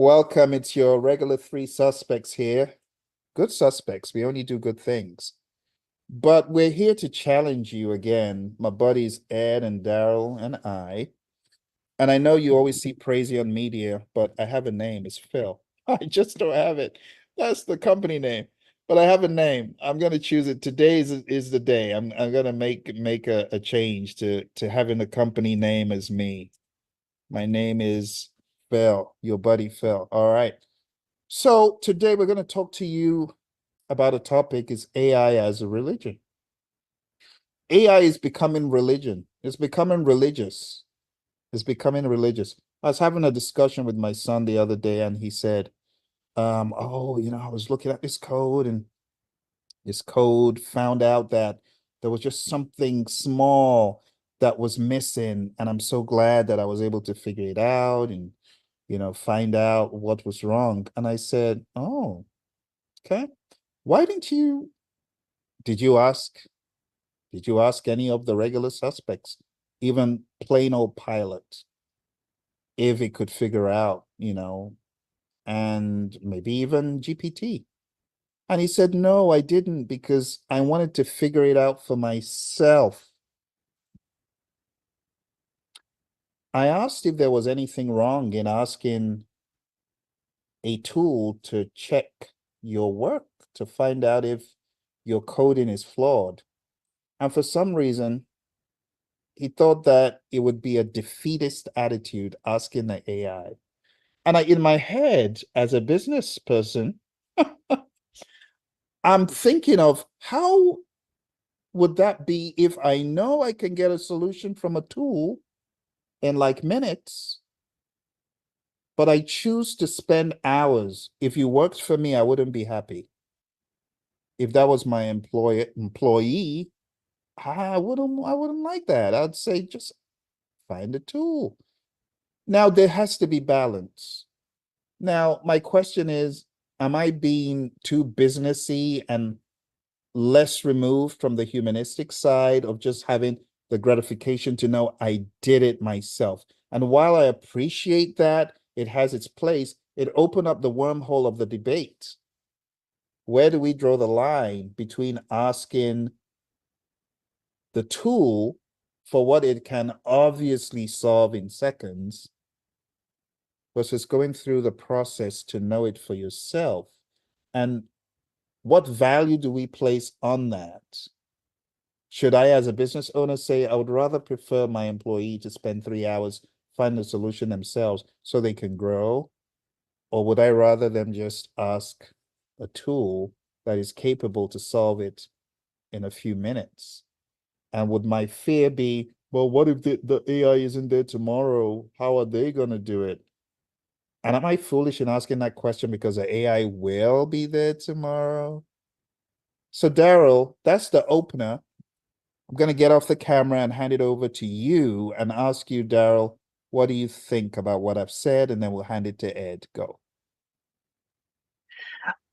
Welcome. It's your regular three suspects here. Good suspects. We only do good things. But we're here to challenge you again, my buddies Ed and Darrell and I. And I know you always see crazy on media, but I have a name. It's Phil. I just don't have it. That's the company name. But I have a name. I'm gonna choose it. Today is the day. I'm gonna make a change to having the company name as me. My name is Phil, your buddy Phil. All right. So today we're going to talk to you about a topic is AI as a religion. AI is becoming religion. It's becoming religious. It's becoming religious. I was having a discussion with my son the other day, and he said, oh, I was looking at this code, and this code found out that there was just something small that was missing. And I'm so glad that I was able to figure it out and find out what was wrong. And I said, oh, okay. Why didn't you, did you ask, did you ask any of the regular suspects, even plain old pilot, if it could figure out, and maybe even GPT? And he said, no, I didn't because I wanted to figure it out for myself. I asked if there was anything wrong in asking a tool to check your work to find out if your coding is flawed. And for some reason, he thought that it would be a defeatist attitude asking the AI. And in my head, as a business person, I'm thinking of how would that be if I know I can get a solution from a tool in like minutes, but I choose to spend hours. If you worked for me, I wouldn't be happy. If that was my employee, I wouldn't like that. I'd say just find a tool. Now there has to be balance. Now my question is, am I being too businessy and less removed from the humanistic side of just having the gratification to know I did it myself? And while I appreciate that it has its place, it opened up the wormhole of the debate. Where do we draw the line between asking the tool for what it can obviously solve in seconds versus going through the process to know it for yourself? And what value do we place on that? Should I, as a business owner, say I would rather prefer my employee to spend 3 hours find the solution themselves so they can grow? Or would I rather them just ask a tool that is capable to solve it in a few minutes? And would my fear be, well, what if the AI isn't there tomorrow? How are they going to do it? And am I foolish in asking that question because the AI will be there tomorrow? So, Darrell, that's the opener. I'm going to get off the camera and hand it over to you and ask you, Darrell, what do you think about what I've said? And then we'll hand it to Ed. Go.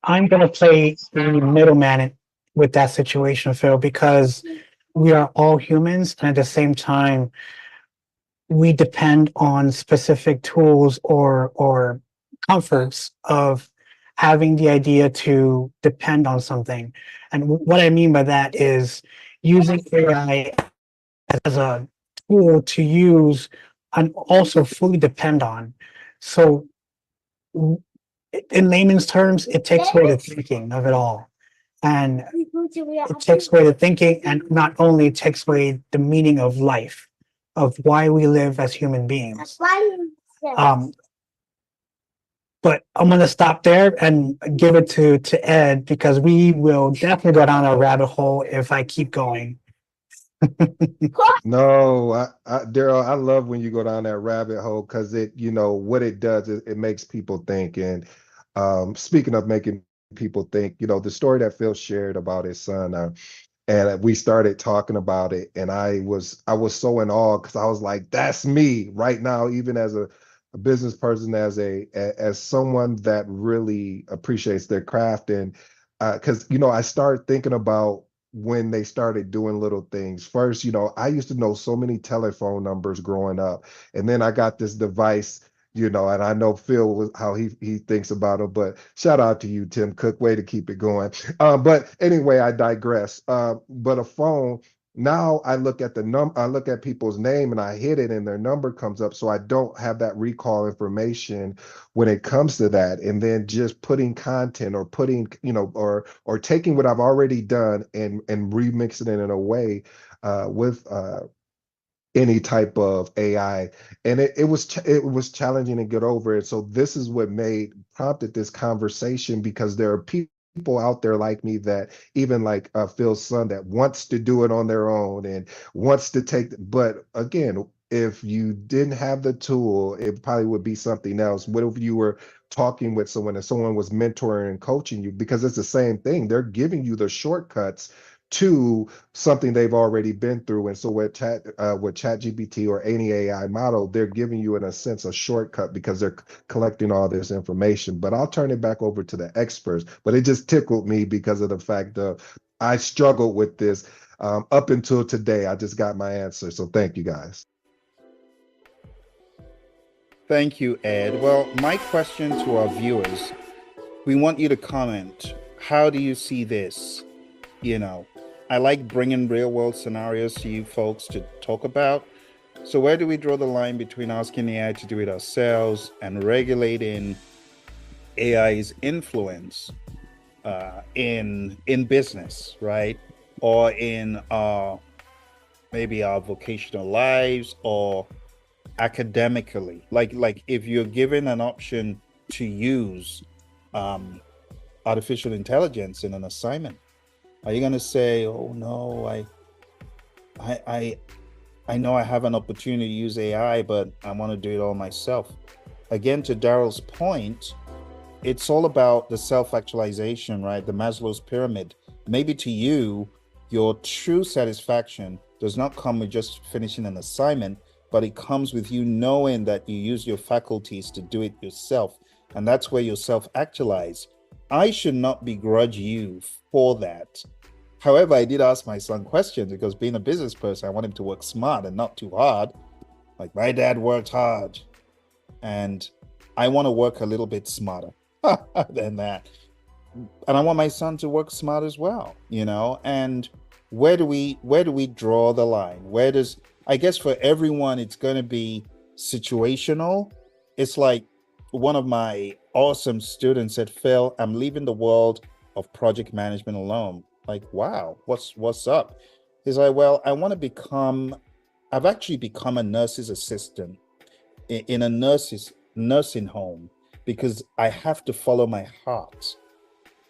I'm going to play the middleman with that situation, Phil, because we are all humans, and at the same time, we depend on specific tools or comforts of having the idea to depend on something. And what I mean by that is using AI as a tool to use and also fully depend on. So, in layman's terms, it takes away the thinking of it all. And it takes away the thinking, and not only takes away the meaning of life, of why we live as human beings. Um, but I'm going to stop there and give it to Ed, because we will definitely go down a rabbit hole if I keep going. No, Daryl, I love when you go down that rabbit hole because what it does is it makes people think. And speaking of making people think, the story that Phil shared about his son, and we started talking about it, and I was so in awe because I was like, that's me right now, even as a business person, as someone that really appreciates their craft. And because I started thinking about when they started doing little things. First, I used to know so many telephone numbers growing up, and then I got this device And I know Phil was how he thinks about them, but shout out to you, Tim Cook. Way to keep it going. But anyway, I digress. But a phone, now I look at I look at people's name and I hit it and their number comes up. So I don't have that recall information when it comes to that. And then just putting content or putting, or taking what I've already done and remixing it in a way with any type of AI. And it was challenging to get over it. So this is what prompted this conversation, because there are people out there like me, that even like Phil's son, that wants to do it on their own and wants to but again, if you didn't have the tool, it probably would be something else. What if you were talking with someone and someone was mentoring and coaching you? Because it's the same thing. They're giving you the shortcuts to something they've already been through. And so with ChatGPT or any AI model, they're giving you, in a sense, a shortcut, because they're collecting all this information. But I'll turn it back over to the experts. But it just tickled me because of the fact that I struggled with this up until today. I just got my answer. So thank you, guys. Thank you, Ed. Well, my question to our viewers, we want you to comment. How do you see this? I like bringing real world scenarios to you folks to talk about. So where do we draw the line between asking AI to do it ourselves and regulating AI's influence in business, right? Or in maybe our vocational lives, or academically. Like if you're given an option to use artificial intelligence in an assignment, are you going to say, "Oh no, I know I have an opportunity to use AI, but I want to do it all myself"? Again, to Darrell's point, it's all about the self-actualization, right? The Maslow's pyramid. Maybe to you, your true satisfaction does not come with just finishing an assignment, but it comes with you knowing that you use your faculties to do it yourself. And that's where you self-actualize. I should not begrudge you for that. However, I did ask my son questions, because being a business person, I want him to work smart and not too hard. Like my dad worked hard, and I want to work a little bit smarter than that. And I want my son to work smart as well, and where do we draw the line? I guess for everyone, it's going to be situational. It's like one of my awesome students said, "Phil, I'm leaving the world of project management alone." Like, wow, what's up? He's like, "Well, I've actually become a nurse's assistant in a nursing home, because I have to follow my heart."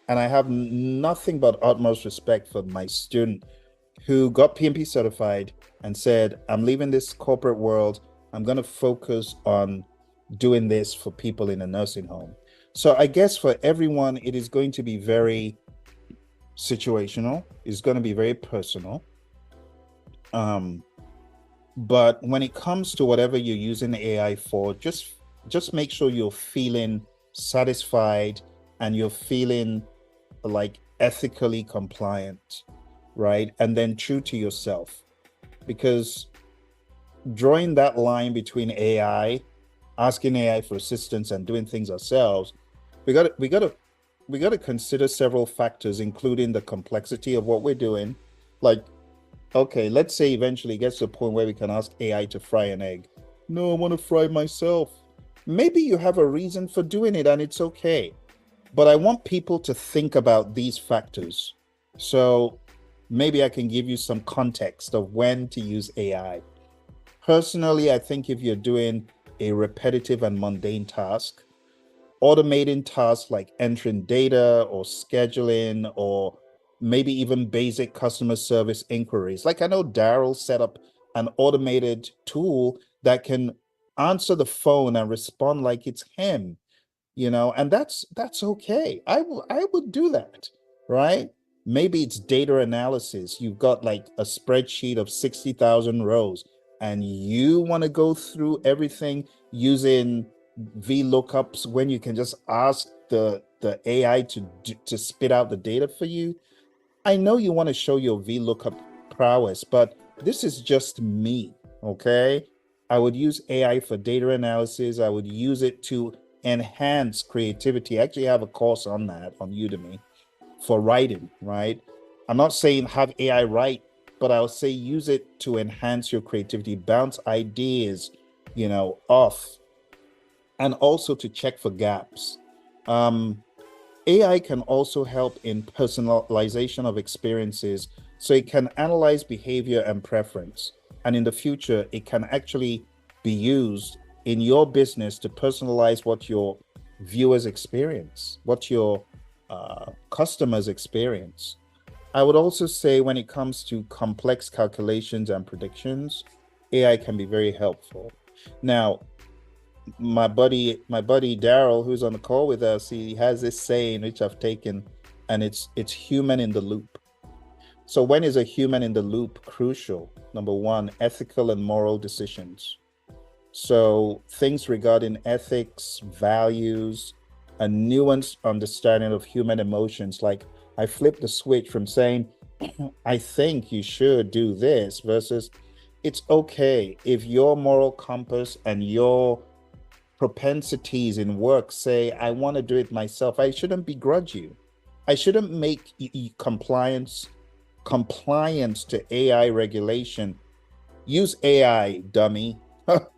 And I have nothing but utmost respect for my student who got PMP certified and said, "I'm leaving this corporate world. I'm going to focus on doing this for people in a nursing home." So I guess for everyone, it is going to be very situational. It's going to be very personal. But when it comes to whatever you're using AI for, just make sure you're feeling satisfied and you're feeling like ethically compliant, right? And then true to yourself. Because drawing that line between asking AI for assistance and doing things ourselves, we got to consider several factors, including the complexity of what we're doing. Like, okay, let's say eventually it gets to a point where we can ask AI to fry an egg. No, I want to fry myself. Maybe you have a reason for doing it, and it's okay. But I want people to think about these factors. So maybe I can give you some context of when to use AI. Personally, I think if you're doing a repetitive and mundane task, automating tasks like entering data or scheduling, or maybe even basic customer service inquiries. Like I know Darrell set up an automated tool that can answer the phone and respond like it's him, and that's okay. I would do that, right? Maybe it's data analysis. You've got like a spreadsheet of 60,000 rows, and you want to go through everything using VLOOKUPs when you can just ask the AI to spit out the data for you. I know you want to show your VLOOKUP prowess, but this is just me, okay? I would use AI for data analysis. I would use it to enhance creativity. I actually have a course on that on Udemy for writing, right? I'm not saying have AI write, but I'll say use it to enhance your creativity, bounce ideas, off, and also to check for gaps. AI can also help in personalization of experiences, so it can analyze behavior and preference. And in the future, it can actually be used in your business to personalize what your viewers experience, what your customers experience. I would also say when it comes to complex calculations and predictions, AI can be very helpful. Now, my buddy Darrell, who's on the call with us, he has this saying which I've taken, and it's human in the loop. So when is a human in the loop crucial? Number one, ethical and moral decisions. So things regarding ethics, values, a nuanced understanding of human emotions. Like I flipped the switch from saying, I think you should do this versus it's okay if your moral compass and your propensities in work say, I want to do it myself. I shouldn't begrudge you. I shouldn't make compliance to AI regulation. Use AI, dummy.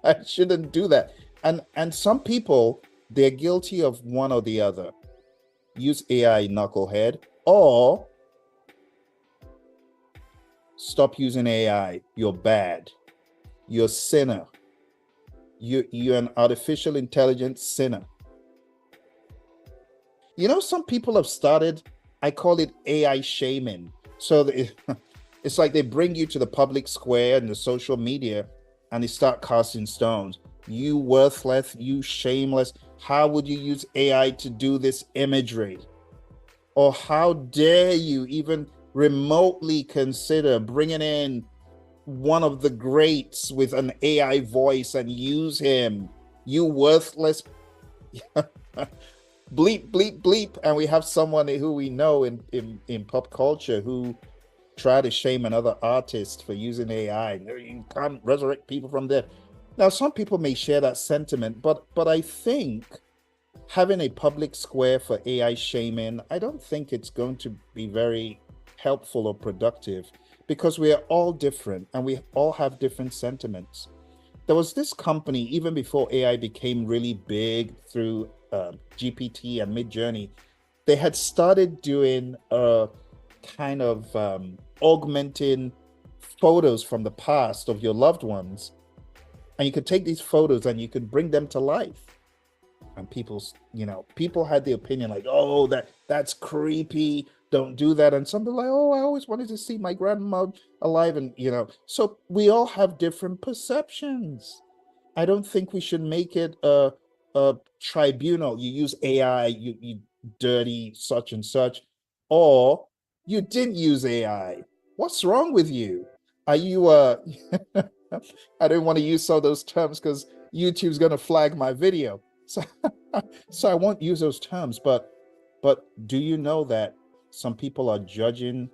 I shouldn't do that. And some people, they're guilty of one or the other. Use AI, knucklehead, or stop using AI. You're bad. You're a sinner. You're an artificial intelligence sinner. Some people have started, I call it AI shaming. So it's like they bring you to the public square and the social media and they start casting stones. You worthless, you shameless. How would you use AI to do this imagery? Or how dare you even remotely consider bringing in one of the greats with an AI voice and use him? You worthless. Bleep, bleep, bleep. And we have someone who we know in pop culture who tried to shame another artist for using AI. You can't resurrect people from death. Now, some people may share that sentiment, but I think having a public square for AI shaming, I don't think it's going to be very helpful or productive, because we are all different and we all have different sentiments. There was this company, even before AI became really big through GPT and Midjourney, they had started doing a kind of augmenting photos from the past of your loved ones. And you could take these photos and you could bring them to life. And people had the opinion like, oh, that's creepy. Don't do that. And some people like, oh, I always wanted to see my grandma alive. And, so we all have different perceptions. I don't think we should make it a tribunal. You use AI, you dirty such and such, or you didn't use AI. What's wrong with you? Are you I don't want to use some of those terms because YouTube's going to flag my video. So I won't use those terms, but do you know that some people are judging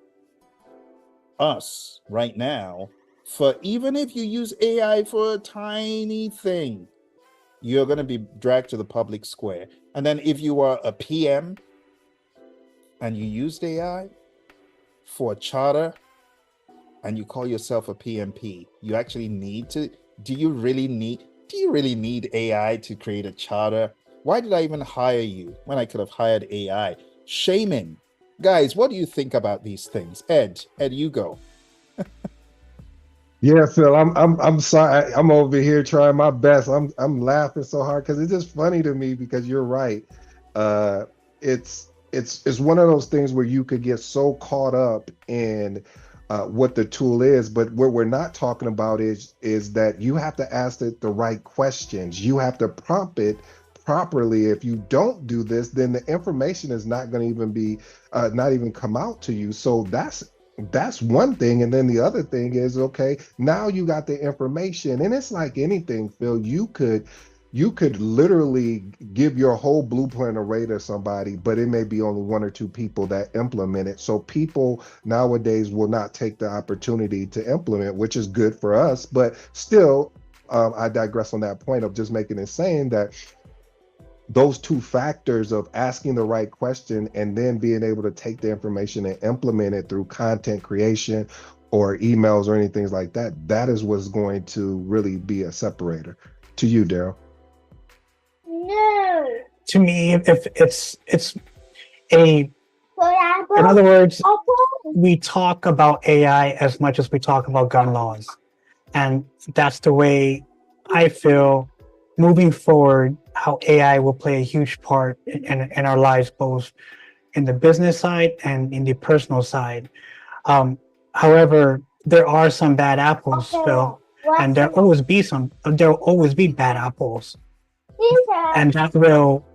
us right now for, even if you use AI for a tiny thing, you're going to be dragged to the public square. And then if you are a PM and you used AI for a charter and you call yourself a PMP, you actually do you really need AI to create a charter? Why did I even hire you when I could have hired AI? Shaming. Guys, what do you think about these things? Ed, you go. Yeah, Phil, I'm sorry. I'm over here trying my best. I'm laughing so hard because it's just funny to me, because you're right. It's one of those things where you could get so caught up in what the tool is, but what we're not talking about is that you have to ask it the right questions. You have to prompt it properly. If you don't do this, then the information is not going to even be not even come out to you. So that's one thing. And then the other thing is, okay, now you got the information, and it's like anything, Phil. You could literally give your whole blueprint array to somebody, but it may be only one or two people that implement it. So people nowadays will not take the opportunity to implement, which is good for us, but still, I digress on that point of just making it saying that those two factors of asking the right question and then being able to take the information and implement it through content creation or emails or anything like that, that is what's going to really be a separator. To you, Darrell. No. To me, if it's a, in other words, we talk about AI as much as we talk about gun laws. And that's the way I feel moving forward, how AI will play a huge part in our lives, both in the business side and in the personal side. However, there are some bad apples, Phil, and there'll always be bad apples. And that will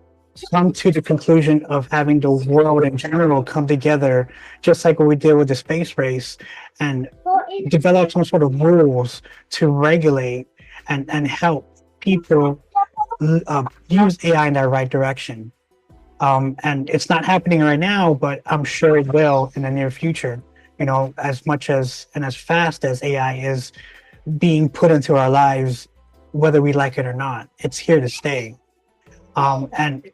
come to the conclusion of having the world in general come together, just like what we did with the space race, and develop some sort of rules to regulate and help people use AI in the right direction. And it's not happening right now, but I'm sure it will in the near future. You know, as much as and as fast as AI is being put into our lives, whether we like it or not, it's here to stay. And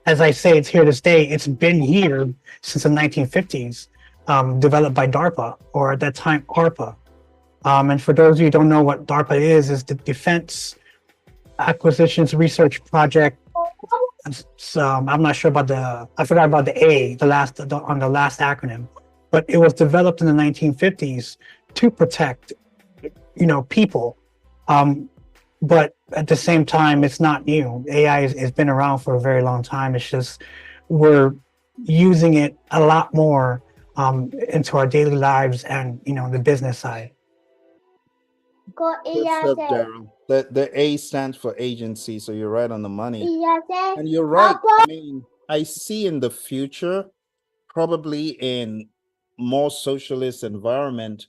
as I say, it's here to stay. It's been here since the 1950s, developed by DARPA, or at that time, ARPA. And for those of you who don't know what DARPA is the Defense Acquisitions Research Project. So I'm not sure about I forgot about the A, on the last acronym, but it was developed in the 1950s to protect, people. But at the same time, it's not new. AI has been around for a very long time. It's just we're using it a lot more into our daily lives and the business side. Good stuff, Darrell. The A stands for agency, so you're right on the money. And you're right. I mean, I see in the future, probably in more socialist environment,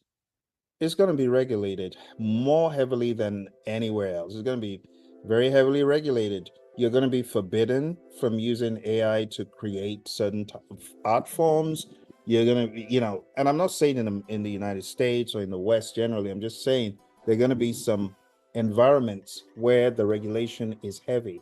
it's going to be regulated more heavily than anywhere else. It's going to be very heavily regulated. You're going to be forbidden from using AI to create certain type of art forms. You're going to, and I'm not saying in the United States or in the West generally. I'm just saying there are going to be some environments where the regulation is heavy.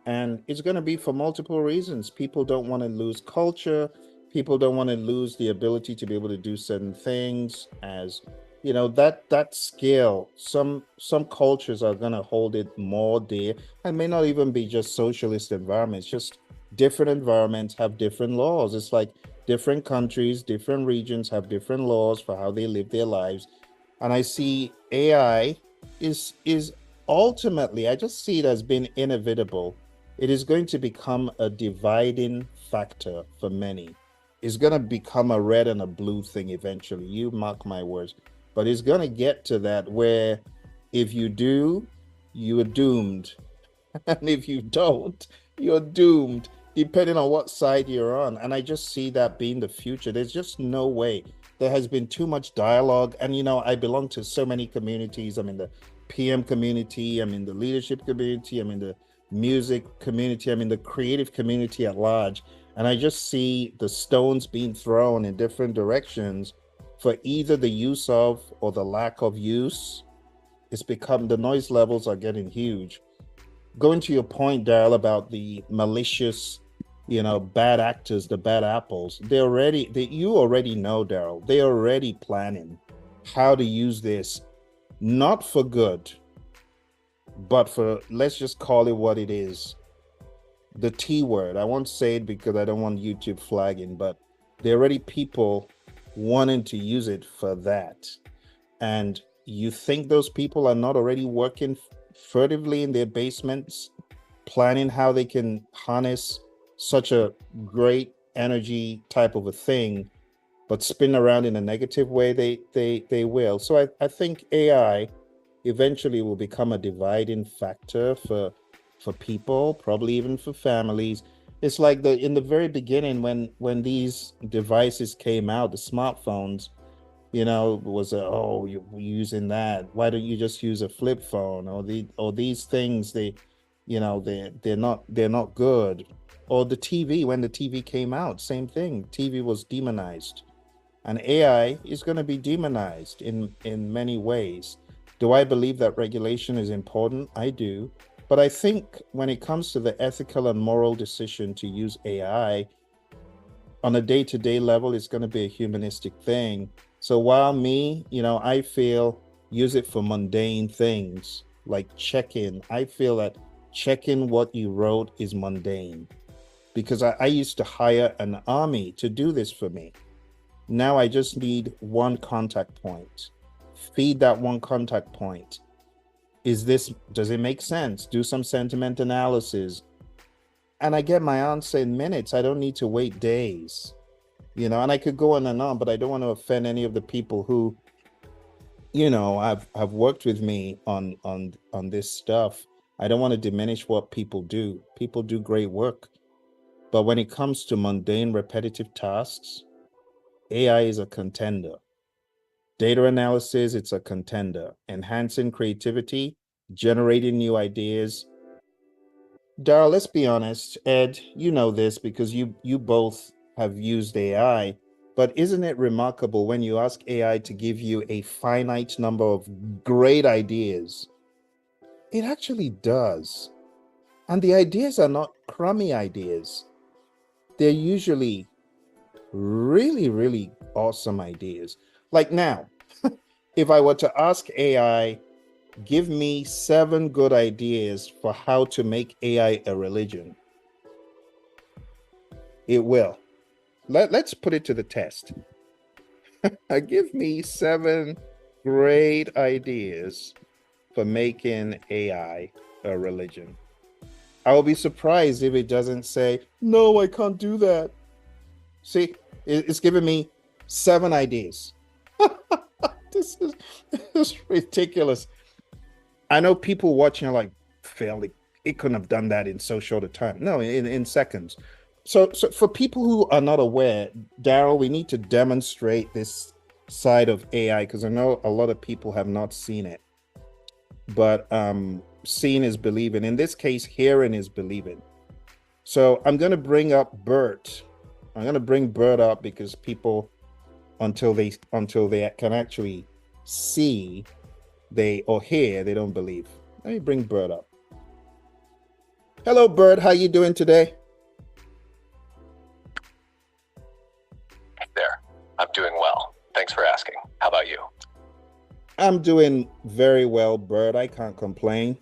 And it's going to be for multiple reasons. People don't want to lose culture. People don't want to lose the ability to be able to do certain things. As that scale, some cultures are going to hold it more dear, and may not even be just socialist environments. Just different environments have different laws. It's like different countries, different regions have different laws for how they live their lives. And I see AI is ultimately, I just see it as being inevitable. It is going to become a dividing factor for many. It's going to become a red and a blue thing eventually. You mark my words. But it's going to get to that where if you do, you are doomed. And if you don't, you're doomed, depending on what side you're on. And I just see that being the future. There's just no way. There has been too much dialogue. And, I belong to so many communities. I'm in the PM community. I'm in the leadership community. I'm in the music community. I'm in the creative community at large. And I just see the stones being thrown in different directions for either the use of or the lack of use. The noise levels are getting huge. Going to your point, Darrell, about the malicious, bad actors, the bad apples, you already know, Darrell, they're already planning how to use this, not for good, but for, let's just call it what it is. The T word. I won't say it because I don't want YouTube flagging, but there are already people wanting to use it for that. And you think those people are not already working furtively in their basements, planning how they can harness such a great energy type of a thing, but spin around in a negative way? They will. So I think AI eventually will become a dividing factor for people, probably even for families. It's like in the very beginning when these devices came out, the smartphones, was you're using that. Why don't you just use a flip phone? Or these things, they're not good. Or the TV, when the TV came out, same thing. TV was demonized. And AI is going to be demonized in many ways. Do I believe that regulation is important? I do. But I think when it comes to the ethical and moral decision to use AI on a day-to-day level, it's going to be a humanistic thing. So while me, I feel use it for mundane things like check-in. I feel that checking what you wrote is mundane because I used to hire an army to do this for me. Now I just need one contact point. Feed that one contact point. Does it make sense? Do some sentiment analysis. And I get my answer in minutes. I don't need to wait days. And I could go on and on, but I don't want to offend any of the people who, have worked with me on this stuff. I don't want to diminish what people do. People do great work. But when it comes to mundane, repetitive tasks, AI is a contender. Data analysis, it's a contender. Enhancing creativity, generating new ideas. Darrell, let's be honest. Ed, you know this because you both have used AI, but isn't it remarkable when you ask AI to give you a finite number of great ideas? It actually does. And the ideas are not crummy ideas. They're usually really, really awesome ideas. Like now, if I were to ask AI, give me 7 good ideas for how to make AI a religion, it will. Let's put it to the test. Give me 7 great ideas for making AI a religion. I will be surprised if it doesn't say, no, I can't do that. See, it's giving me 7 ideas. This is ridiculous. I know people watching are like, Phil, it couldn't have done that in so short a time. No, in seconds. So for people who are not aware, Darrell, we need to demonstrate this side of AI because I know a lot of people have not seen it. But seeing is believing. In this case, hearing is believing. So I'm going to bring up Bert. I'm going to bring Bert up because people, until they can actually see, or hear, they don't believe. Let me bring Bert up. Hello, Bert. How you doing today? There. I'm doing well. Thanks for asking. How about you? I'm doing very well, Bert. I can't complain.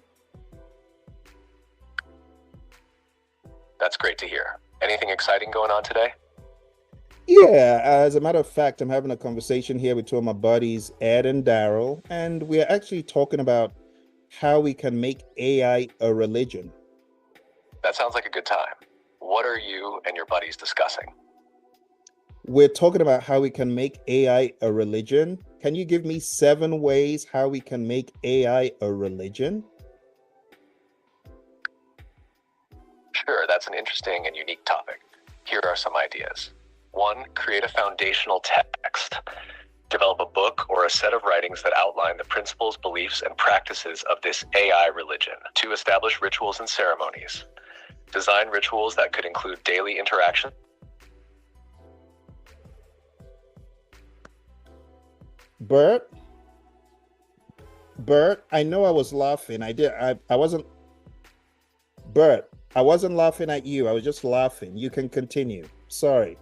That's great to hear. Anything exciting going on today? Yeah, as a matter of fact, I'm having a conversation here with 2 of my buddies, Ed and Darrell, and we're actually talking about how we can make AI a religion. That sounds like a good time. What are you and your buddies discussing? We're talking about how we can make AI a religion. Can you give me 7 ways how we can make AI a religion? Sure, that's an interesting and unique topic. Here are some ideas. 1, create a foundational text. Develop a book or a set of writings that outline the principles, beliefs, and practices of this AI religion. 2, establish rituals and ceremonies. Design rituals that could include daily interaction. Bert, I know I was laughing. I wasn't. Bert, I wasn't laughing at you. I was just laughing. You can continue. Sorry.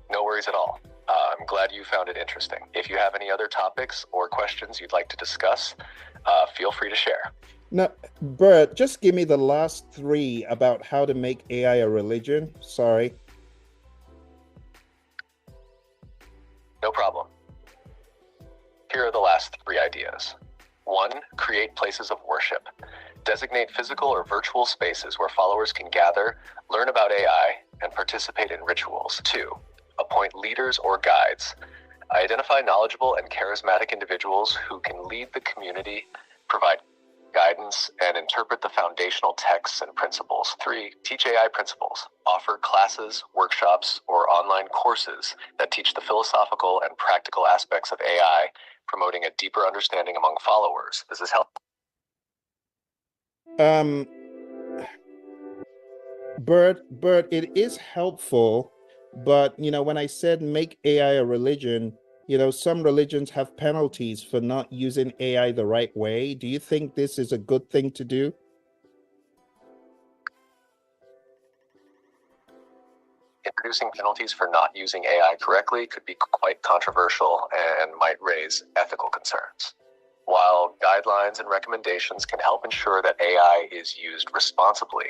No worries at all. I'm glad you found it interesting. If you have any other topics or questions you'd like to discuss, feel free to share. No, Bert, just give me the last 3 about how to make AI a religion. Sorry. No problem. Here are the last 3 ideas. 1, create places of worship. Designate physical or virtual spaces where followers can gather, learn about AI, and participate in rituals. 2, appoint leaders or guides. Identify knowledgeable and charismatic individuals who can lead the community, provide guidance, and interpret the foundational texts and principles. 3, teach AI principles. Offer classes, workshops, or online courses that teach the philosophical and practical aspects of AI, promoting a deeper understanding among followers. Does this help? Bert, it is helpful, but when I said make AI a religion, some religions have penalties for not using AI the right way. Do you think this is a good thing to do? Introducing penalties for not using AI correctly could be quite controversial and might raise ethical concerns. While guidelines and recommendations can help ensure that AI is used responsibly,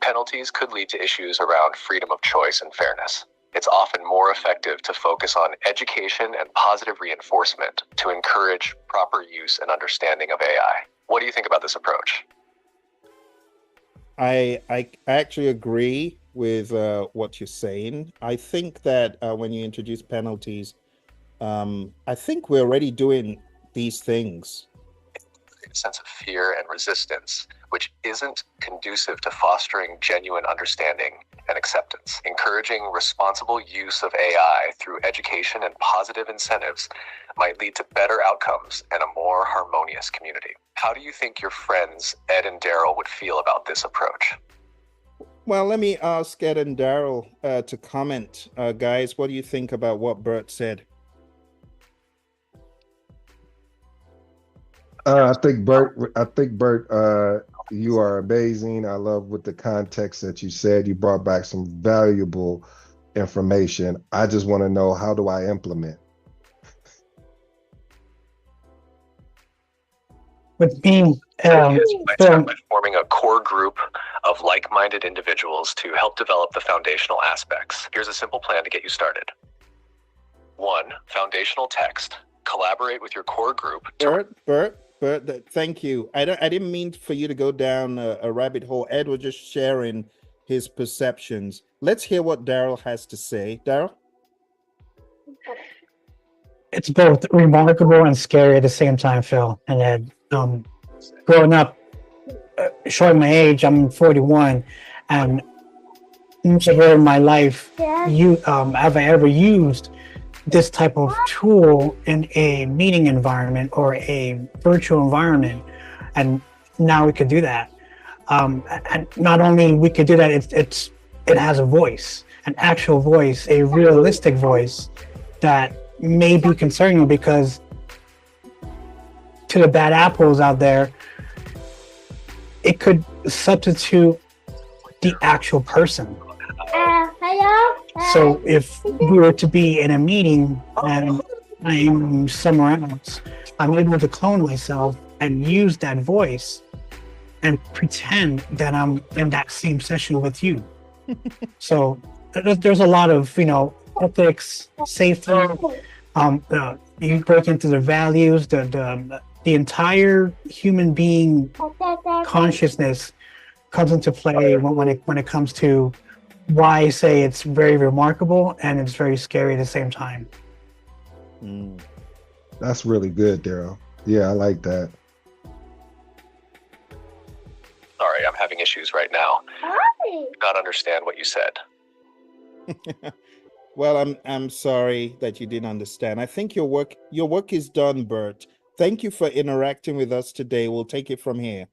penalties could lead to issues around freedom of choice and fairness. It's often more effective to focus on education and positive reinforcement to encourage proper use and understanding of AI. What do you think about this approach? I actually agree with what you're saying. I think that when you introduce penalties, I think we're already doing these things. A sense of fear and resistance, which isn't conducive to fostering genuine understanding and acceptance. Encouraging responsible use of AI through education and positive incentives might lead to better outcomes and a more harmonious community. How do you think your friends, Ed and Darrell, would feel about this approach? Well, let me ask Ed and Darrell to comment. Guys, what do you think about what Bert said? I think Bert, you are amazing. I love with the context that you said. You brought back some valuable information. I just want to know, how do I implement? With being might start by forming a core group of like-minded individuals to help develop the foundational aspects. Here's a simple plan to get you started. 1. Foundational text. Collaborate with your core group. Bert, thank you. I didn't mean for you to go down a rabbit hole. Ed was just sharing his perceptions. Let's hear what Darrell has to say. Darrell? It's both remarkable and scary at the same time, Phil and Ed. Growing up, showing my age, I'm 41, and never in my life have I ever used this type of tool in a meeting environment or a virtual environment, and now we could do that. And not only we could do that, it has a voice, an actual voice, a realistic voice that may be concerning, because to the bad apples out there, it could substitute the actual person. So if we were to be in a meeting and I'm somewhere else, I'm able to clone myself and use that voice and pretend that I'm in that same session with you. So there's a lot of, ethics, safety. You break into the values, the entire human being consciousness comes into play when it comes to why I say it's very remarkable and it's very scary at the same time. That's really good, Darrell. Yeah, I like that. Sorry, I'm having issues right now. Not understand what you said. Well, I'm sorry that you didn't understand. I think your work is done, Bert. Thank you for interacting with us today. We'll take it from here.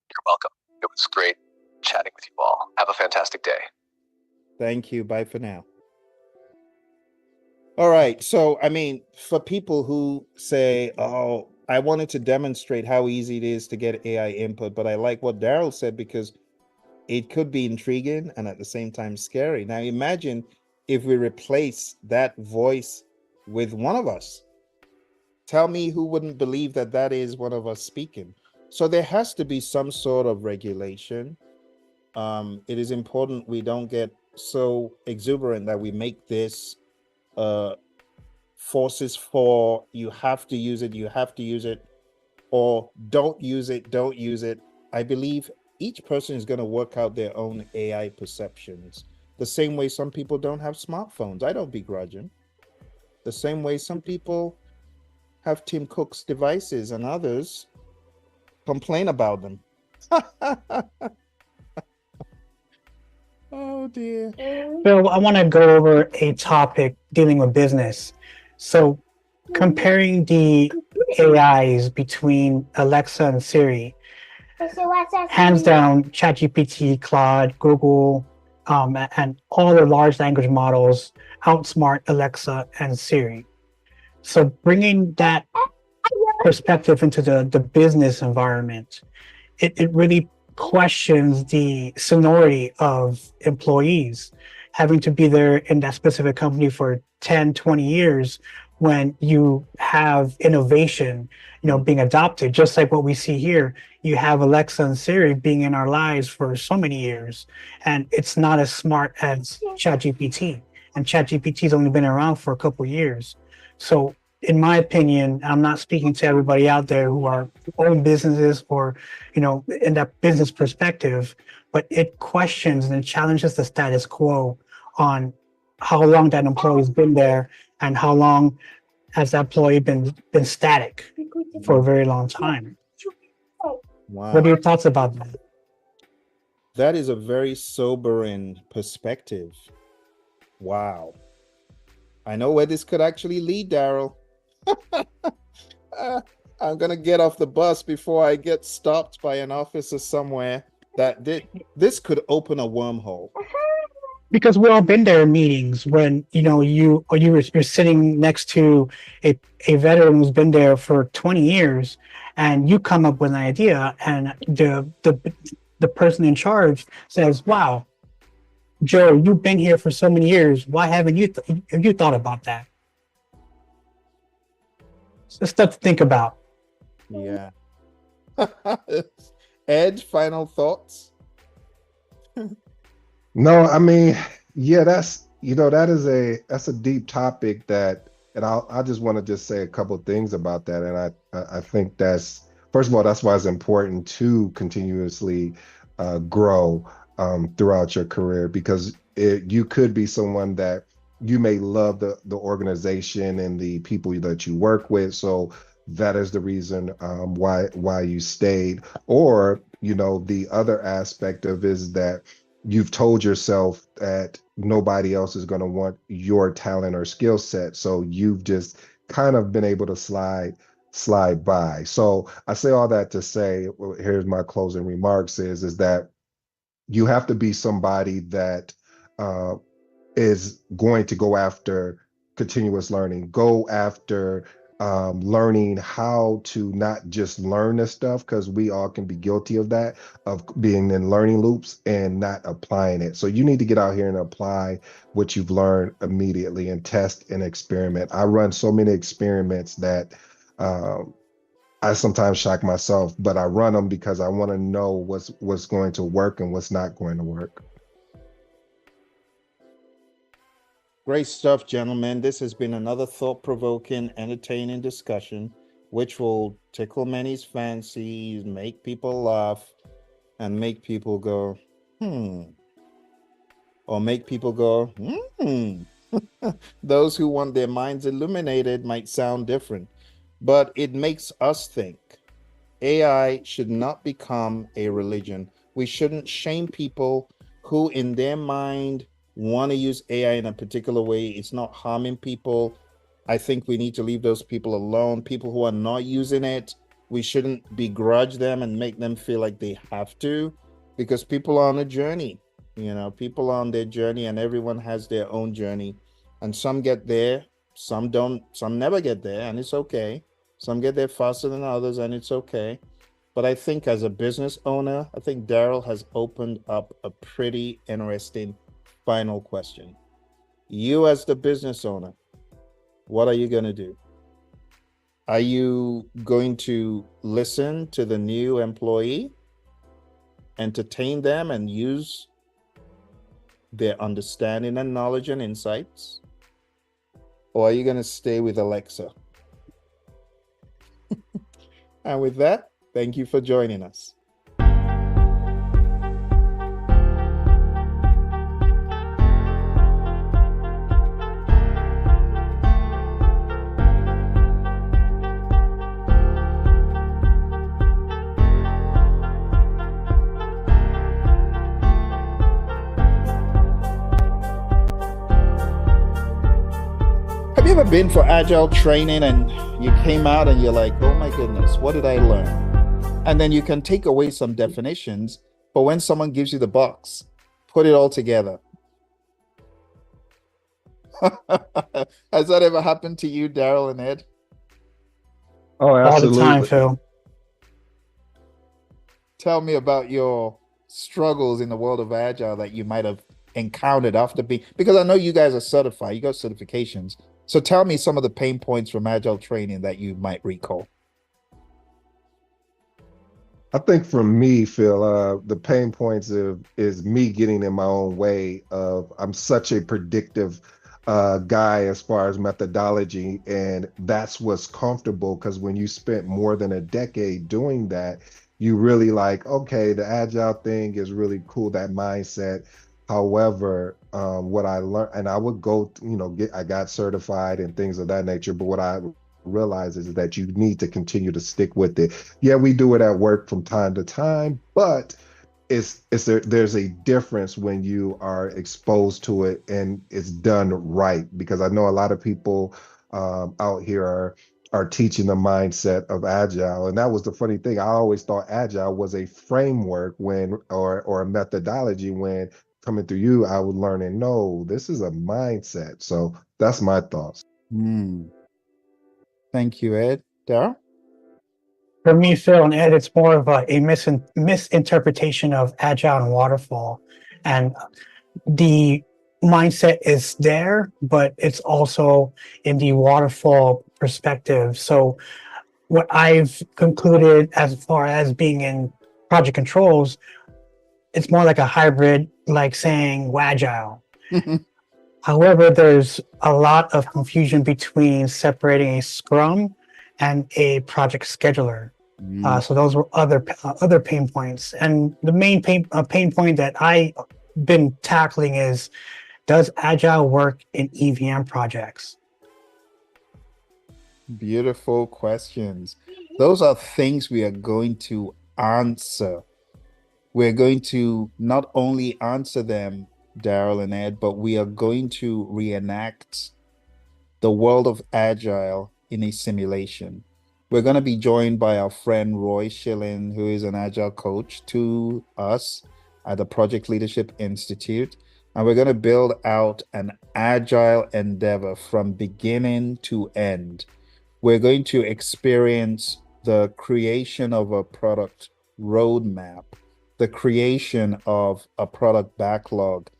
You're welcome. It was great chatting with you all. Have a fantastic day. Thank you. Bye for now. All right. So, for people who say, oh, I wanted to demonstrate how easy it is to get AI input, but I like what Darrell said, because it could be intriguing and at the same time scary. Now, imagine if we replace that voice with one of us. Tell me who wouldn't believe that that is one of us speaking. So there has to be some sort of regulation. It is important we don't get so exuberant that we make this forces for you have to use it, or don't use it. I believe each person is going to work out their own AI perceptions. The same way some people don't have smartphones. I don't begrudge them. The same way some people have Tim Cook's devices and others complain about them. Oh dear. Phil, I want to go over a topic dealing with business. So comparing the AIs between Alexa and Siri, hands down, ChatGPT, Claude, Google, and all the large language models outsmart Alexa and Siri. So bringing that perspective into the business environment, it really questions the seniority of employees having to be there in that specific company for 10, 20 years when you have innovation, being adopted, just like what we see here. You have Alexa and Siri being in our lives for so many years, and it's not as smart as ChatGPT. And ChatGPT's only been around for a couple of years. So in my opinion, I'm not speaking to everybody out there who are own businesses or, in that business perspective, but it questions and it challenges the status quo on how long that employee's been there and how long has that employee been static for a very long time. Wow. What are your thoughts about that? That is a very sobering perspective. Wow. I know where this could actually lead, Darrell. I'm gonna get off the bus before I get stopped by an officer somewhere. This could open a wormhole. Because we've all been there in meetings when you're sitting next to a veteran who's been there for 20 years, and you come up with an idea, and the person in charge says, "Wow, Joe, you've been here for so many years. Why haven't you thought about that?" It's stuff to think about. Yeah. Ed, final thoughts? No, I mean, yeah, that's that's a deep topic and I just want to just say a couple of things about that. And I think that's, first of all, that's why it's important to continuously grow throughout your career, because you could be someone that you may love the organization and the people that you work with, so that is the reason why you stayed. Or the other aspect of is that you've told yourself that nobody else is going to want your talent or skill set, so you've just kind of been able to slide by. So I say all that to say, well, here's my closing remarks is that you have to be somebody that is going to go after continuous learning, go after learning how to not just learn this stuff, because we all can be guilty of that, of being in learning loops and not applying it. So you need to get out here and apply what you've learned immediately and test and experiment. I run so many experiments that I sometimes shock myself, but I run them because I want to know what's going to work and what's not going to work. Great stuff, gentlemen. This has been another thought-provoking, entertaining discussion, which will tickle many's fancies, make people laugh, and make people go, or make people go, Those who want their minds illuminated might sound different, but it makes us think. AI should not become a religion. We shouldn't shame people who, in their mind, want to use AI in a particular way. It's not harming people. I think we need to leave those people alone. People who are not using it, we shouldn't begrudge them and make them feel like they have to, because people are on a journey. People are on their journey, and everyone has their own journey. And some get there, some don't, some never get there, and it's okay. Some get there faster than others, and it's okay. But I think as a business owner, I think Darrell has opened up a pretty interesting final question. You as the business owner, what are you going to do? Are you going to listen to the new employee, entertain them, and use their understanding and knowledge and insights? Or are you going to stay with Alexa? And with that, thank you for joining us. Have you ever been for agile training and you came out and you're like, oh my goodness, what did I learn? And then you can take away some definitions, but when someone gives you the box, put it all together. Has that ever happened to you, Darrell and Ed? Oh, All the time, absolutely. Phil. Tell me about your struggles in the world of agile that you might have encountered after being, because I know you guys are certified, you got certifications. So tell me some of the pain points from agile training that you might recall. I think for me, Phil, the pain points is me getting in my own way of I'm such a predictive guy as far as methodology, and that's what's comfortable because when you spent more than a decade doing that, you really like, okay, the agile thing is really cool, that mindset. However, what I learned, and I would go, I got certified and things of that nature, but what I realize is that you need to continue to stick with it. Yeah, we do it at work from time to time, but there's a difference when you are exposed to it and it's done right. Because I know a lot of people out here are teaching the mindset of agile, and that was the funny thing. I always thought agile was a framework when or a methodology. When coming through you, I was learning, no, this is a mindset. So that's my thoughts. Hmm. Thank you, Ed. Darrell? For me, Phil and Ed, it's more of a misinterpretation of agile and waterfall. And the mindset is there, but it's also in the waterfall perspective. So what I've concluded as far as being in project controls, it's more like a hybrid, like saying Wagile. However, there's a lot of confusion between separating a Scrum and a project scheduler. So those were other pain points, and the main pain point that I been tackling is: does Agile work in EVM projects? Beautiful questions. Those are things we are going to answer. We're going to not only answer them, Darrell and Ed, but we are going to reenact the world of agile in a simulation. We're going to be joined by our friend Roy Schilling, who is an agile coach to us at the Project Leadership Institute. And we're going to build out an agile endeavor from beginning to end. We're going to experience the creation of a product roadmap, the creation of a product backlog,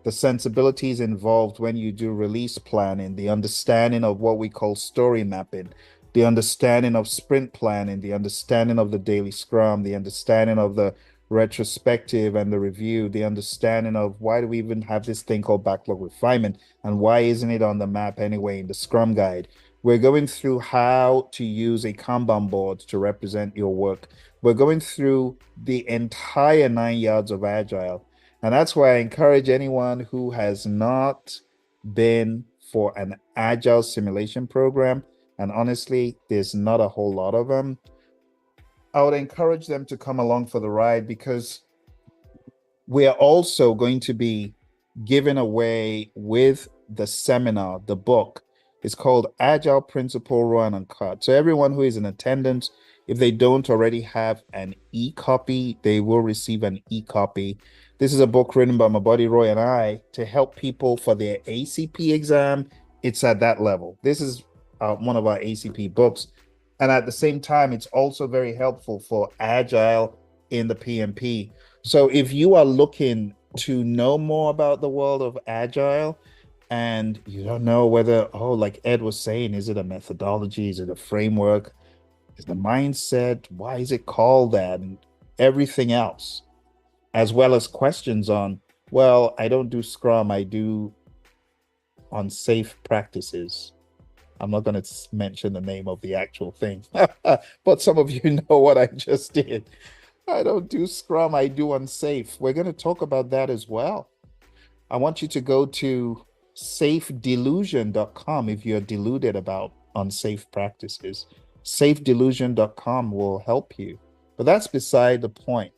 the sensibilities involved when you do release planning, the understanding of what we call story mapping, the understanding of sprint planning, the understanding of the daily scrum, the understanding of the retrospective and the review, the understanding of why do we even have this thing called backlog refinement and why isn't it on the map anyway in the scrum guide. We're going through how to use a Kanban board to represent your work. We're going through the entire 9 yards of Agile. And that's why I encourage anyone who has not been for an Agile simulation program, and honestly, there's not a whole lot of them, I would encourage them to come along for the ride because we are also going to be giving away with the seminar, the book. It's called Agile Principle Run and Cut. So everyone who is in attendance, if they don't already have an e-copy, they will receive an e-copy. This is a book written by my buddy Roy and I to help people for their ACP exam. It's at that level. This is one of our ACP books. And at the same time, it's also very helpful for Agile in the PMP. So if you are looking to know more about the world of Agile and you don't know whether, oh, like Ed was saying, is it a methodology? Is it a framework? Is the mindset? Why is it called that? And everything else, as well as questions on, well, I don't do Scrum, I do unsafe practices. I'm not going to mention the name of the actual thing, but some of you know what I just did. I don't do Scrum, I do unsafe. We're going to talk about that as well. I want you to go to safedelusion.com if you're deluded about unsafe practices. Safedelusion.com will help you. But that's beside the point.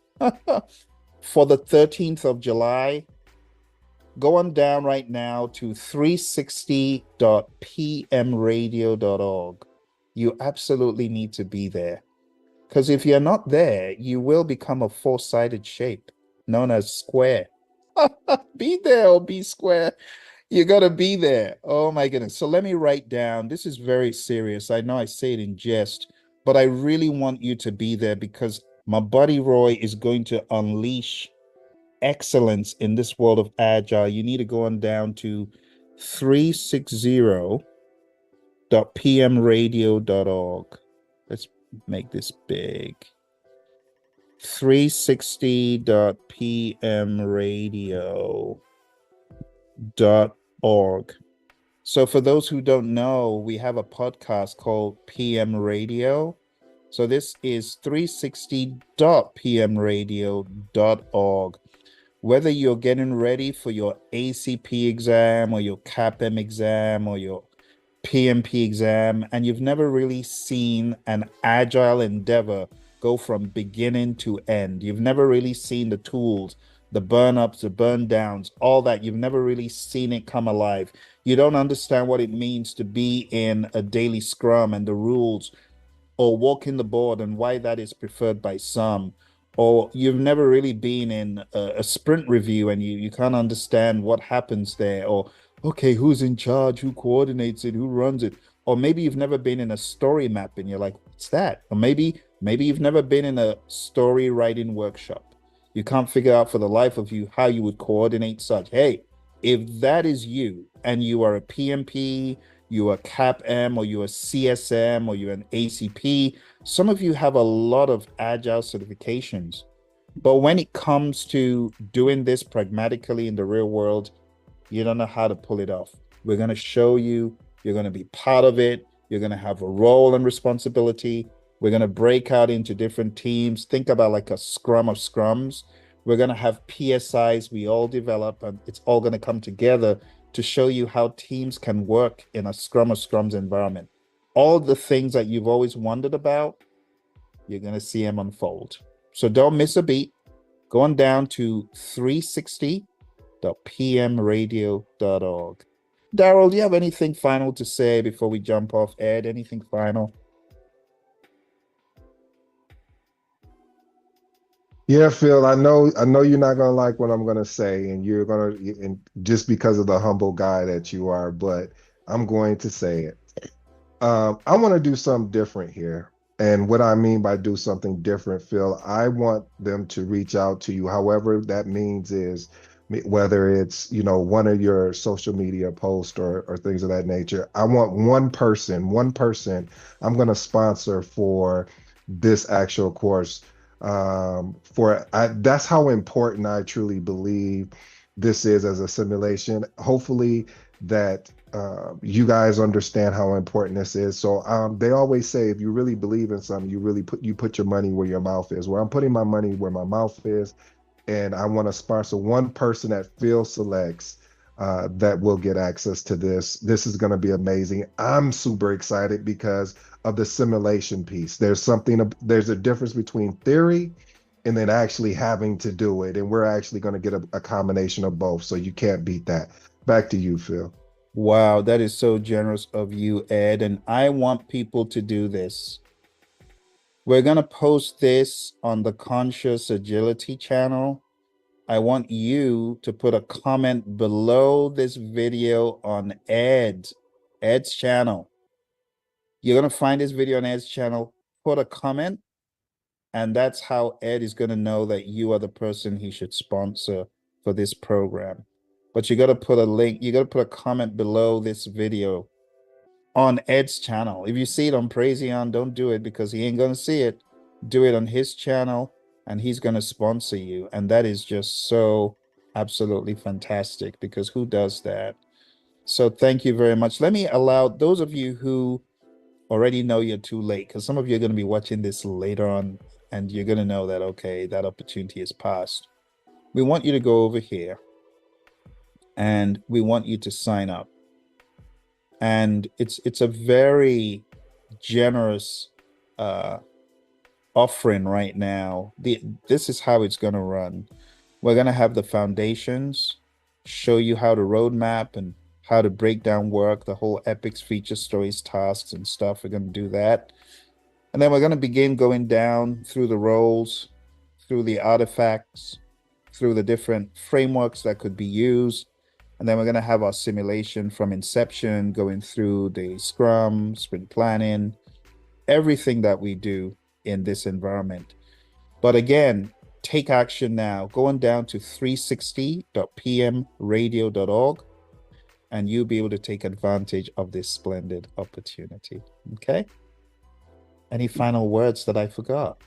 For the 13th of July, go on down right now to 360.pmradio.org. You absolutely need to be there. Because if you're not there, you will become a four-sided shape known as square. Be there or be square. You gotta be there. Oh my goodness. So let me write down. This is very serious. I know I say it in jest, but I really want you to be there because my buddy Roy is going to unleash excellence in this world of agile. You need to go on down to 360.pmradio.org. Let's make this big. 360.pmradio.org. So for those who don't know, we have a podcast called PM Radio. So this is 360.pmradio.org. Whether you're getting ready for your ACP exam or your CAPM exam or your PMP exam, and you've never really seen an agile endeavor go from beginning to end, you've never really seen the tools, the burn ups, the burn downs, all that, you've never really seen it come alive. You don't understand what it means to be in a daily scrum and the rules, or walking the board and why that is preferred by some, or you've never really been in a sprint review and you can't understand what happens there, or okay, who's in charge, who coordinates it, who runs it, or maybe you've never been in a story map and you're like, what's that? Or maybe you've never been in a story writing workshop. You can't figure out for the life of you how you would coordinate such. Hey, if that is you and you are a PMP, you're a CAPM, or you're a CSM, or you're an ACP. Some of you have a lot of agile certifications. But when it comes to doing this pragmatically in the real world, you don't know how to pull it off. We're going to show you, you're going to be part of it. You're going to have a role and responsibility. We're going to break out into different teams. Think about like a scrum of scrums. We're going to have PSIs we all develop, and it's all going to come together to show you how teams can work in a scrum of scrums environment. All the things that you've always wondered about, you're going to see them unfold. So don't miss a beat. Go on down to 360.pmradio.org. Darrell, do you have anything final to say before we jump off? Ed, anything final? Yeah, Phil, I know you're not gonna like what I'm gonna say, and you're gonna, and just because of the humble guy that you are, but I'm going to say it. I want to do something different here. And what I mean by do something different, Phil, I want them to reach out to you, however that means is, whether it's, one of your social media posts or things of that nature. I want one person I'm going to sponsor for this actual course. That's how important I truly believe this is as a simulation. Hopefully that you guys understand how important this is. So they always say if you really believe in something, you put your money where your mouth is. Where I'm putting my money where my mouth is, and I want to sponsor one person that Phil selects that will get access to this. This is going to be amazing. I'm super excited because of the simulation piece. There's a difference between theory and then actually having to do it. And we're actually going to get a combination of both. So you can't beat that. Back to you, Phil. Wow, that is so generous of you, Ed. And I want people to do this. We're going to post this on the Conscious Agility channel. I want you to put a comment below this video on Ed's channel. You're going to find this video on Ed's channel, put a comment, and that's how Ed is going to know that you are the person he should sponsor for this program. But you got to put a link, you got to put a comment below this video on Ed's channel. If you see it on Praizion, don't do it because he ain't going to see it. Do it on his channel and he's going to sponsor you. And that is just so absolutely fantastic because who does that? So thank you very much. Let me allow those of you who already know you're too late, because some of you are going to be watching this later on and you're going to know that, okay, that opportunity is passed. We want you to go over here and we want you to sign up. And it's a very generous offering right now. This is how it's going to run. We're going to have the foundations, show you how to roadmap and how to break down work, the whole epics, feature stories, tasks, and stuff. We're going to do that. And then we're going to begin going down through the roles, through the artifacts, through the different frameworks that could be used. And then we're going to have our simulation from inception, going through the Scrum, sprint planning, everything that we do in this environment. But again, take action now. Going down to 360.pmradio.org, and you'll be able to take advantage of this splendid opportunity. Okay? Any final words that I forgot?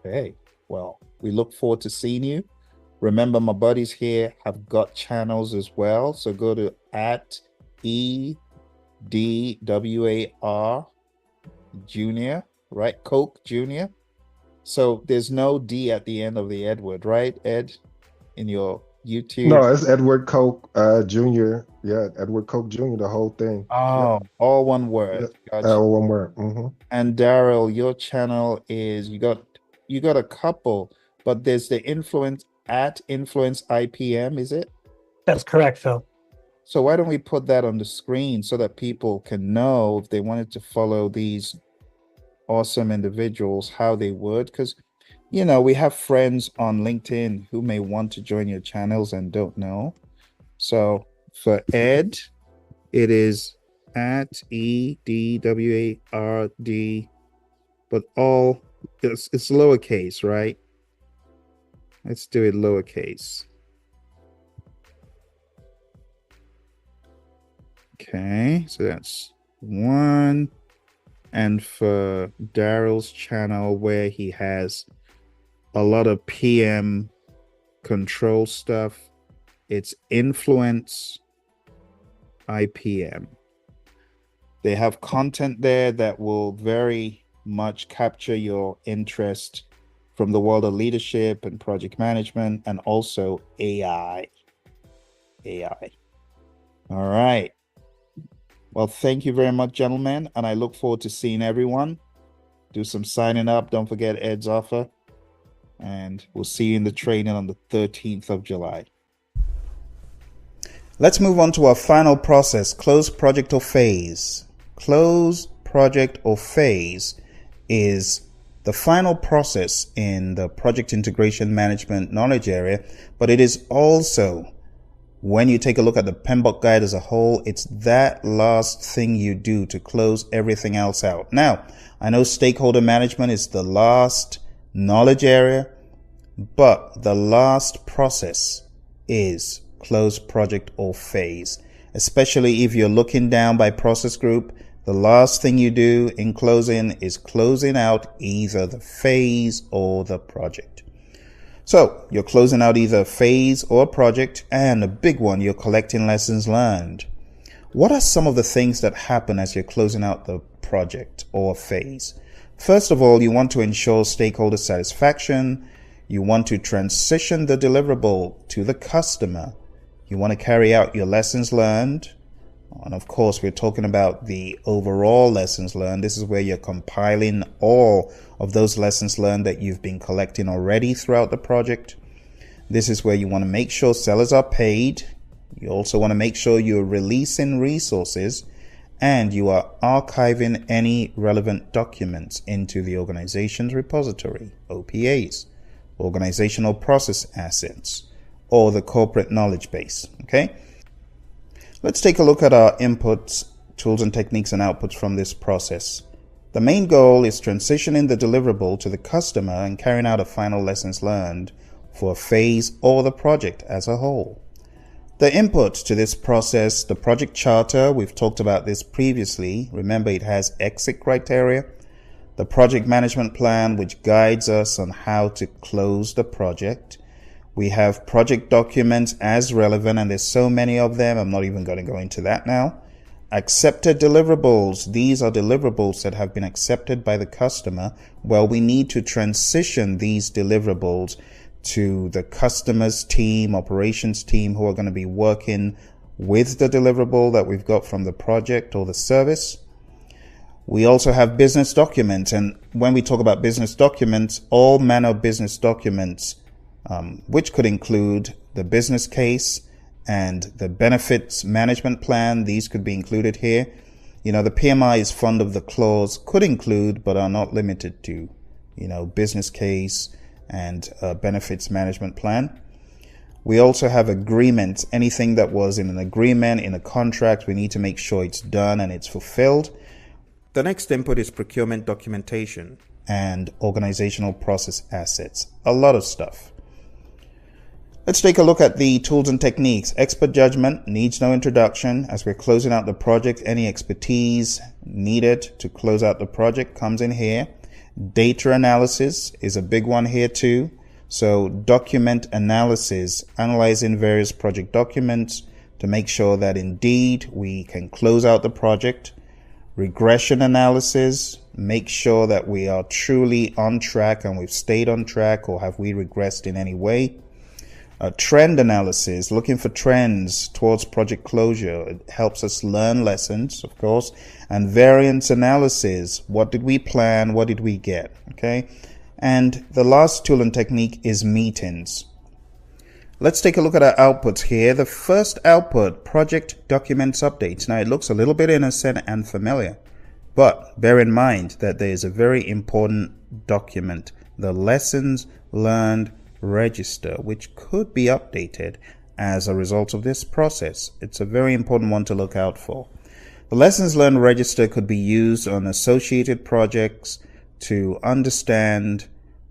Okay, well, we look forward to seeing you. Remember, my buddies here have got channels as well. So go to @EDWAR Junior, right? Coke Junior. So there's no D at the end of the Edward, right, Ed? In your YouTube. No, it's Edward Koch Jr. Yeah, Edward Koch Jr. The whole thing. Oh, all one word. Gotcha. One word. And Darrell, your channel is you got a couple, but there's the influence @InfluenceIPM, is it? That's correct, Phil. So why don't we put that on the screen so that people can know if they wanted to follow these awesome individuals, how they would? Because, you know, we have friends on LinkedIn who may want to join your channels and don't know. So for Ed, it is @EDWARD, but all it's lowercase, right? Let's do it lowercase. Okay, so that's one. And for Darrell's channel, where he has a lot of PM control stuff, it's Influence IPM. They have content there that will very much capture your interest from the world of leadership and project management, and also AI. All right. Well, thank you very much, gentlemen, and I look forward to seeing everyone. Do some signing up. Don't forget Ed's offer, and we'll see you in the training on the 13th of July. Let's move on to our final process, close project or phase. Close project or phase is the final process in the project integration management knowledge area, but it is also, when you take a look at the PMBOK guide as a whole, it's that last thing you do to close everything else out. Now, I know stakeholder management is the last knowledge area, but the last process is close project or phase. Especially if you're looking down by process group, the last thing you do in closing is closing out either the phase or the project. So you're closing out either a phase or a project, and a big one, you're collecting lessons learned. What are some of the things that happen as you're closing out the project or phase? First of all, you want to ensure stakeholder satisfaction. You want to transition the deliverable to the customer. You want to carry out your lessons learned. And of course, we're talking about the overall lessons learned. This is where you're compiling all of those lessons learned that you've been collecting already throughout the project. This is where you want to make sure sellers are paid. You also want to make sure you're releasing resources, and you are archiving any relevant documents into the organization's repository, OPAs, organizational process assets, or the corporate knowledge base. Okay. Let's take a look at our inputs, tools and techniques and outputs from this process. The main goal is transitioning the deliverable to the customer and carrying out a final lessons learned for a phase or the project as a whole. The input to this process, the project charter, we've talked about this previously. Remember, it has exit criteria. The project management plan, which guides us on how to close the project. We have project documents as relevant, and there's so many of them. I'm not even going to go into that now. Accepted deliverables. These are deliverables that have been accepted by the customer. Well, we need to transition these deliverables to the customer's team, operations team, who are going to be working with the deliverable that we've got from the project or the service. We also have business documents. And when we talk about business documents, all manner of business documents, which could include the business case and the benefits management plan. These could be included here. You know, the PMI is fond of the clause could include, but are not limited to. business case and benefits management plan. We also have agreements. Anything that was in an agreement, in a contract, we need to make sure it's done and it's fulfilled. The next input is procurement documentation and organizational process assets. A lot of stuff. Let's take a look at the tools and techniques. Expert judgment needs no introduction. As we're closing out the project, any expertise needed to close out the project comes in here. Data analysis is a big one here too. So document analysis, analyzing various project documents to make sure that indeed we can close out the project. Regression analysis, make sure that we are truly on track and we've stayed on track, or have we regressed in any way. Trend analysis, looking for trends towards project closure. It helps us learn lessons, of course. And variance analysis, what did we plan, what did we get, okay? And the last tool and technique is meetings. Let's take a look at our outputs here. The first output, project documents updates. Now it looks a little bit innocent and familiar, but bear in mind that there is a very important document, the lessons learned register, which could be updated as a result of this process. It's a very important one to look out for. The lessons learned register could be used on associated projects to understand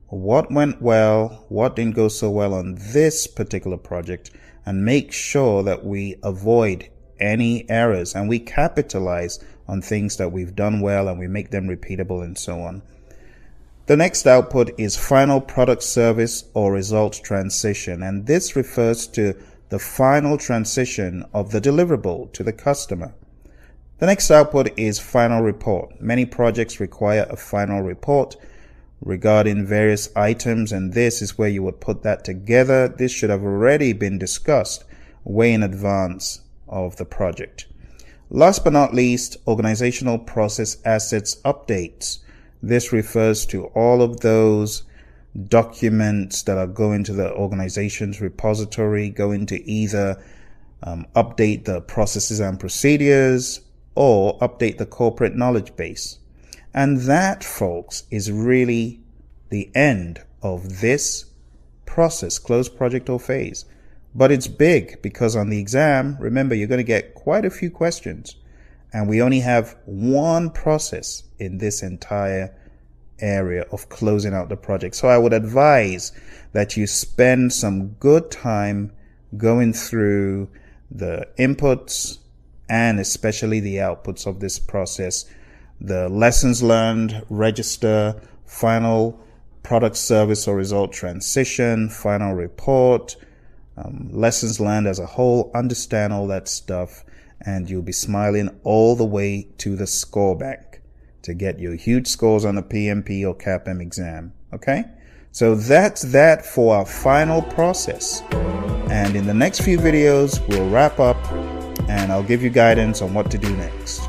what went well, what didn't go so well on this particular project, and make sure that we avoid any errors and we capitalize on things that we've done well and we make them repeatable and so on. The next output is final product, service, or result transition, and this refers to the final transition of the deliverable to the customer. The next output is final report. Many projects require a final report regarding various items, and this is where you would put that together. This should have already been discussed way in advance of the project. Last but not least, organizational process assets updates. This refers to all of those documents that are going to the organization's repository, going to either update the processes and procedures or update the corporate knowledge base. And that, folks, is really the end of this process, close project or phase. But it's big because on the exam, remember, you're going to get quite a few questions. And we only have one process in this entire area of closing out the project. So I would advise that you spend some good time going through the inputs and especially the outputs of this process. The lessons learned register, final product, service, or result transition, final report, lessons learned as a whole. Understand all that stuff and you'll be smiling all the way to the score bank to get your huge scores on the PMP or CAPM exam. Okay, so that's that for our final process, and in the next few videos we'll wrap up and I'll give you guidance on what to do next.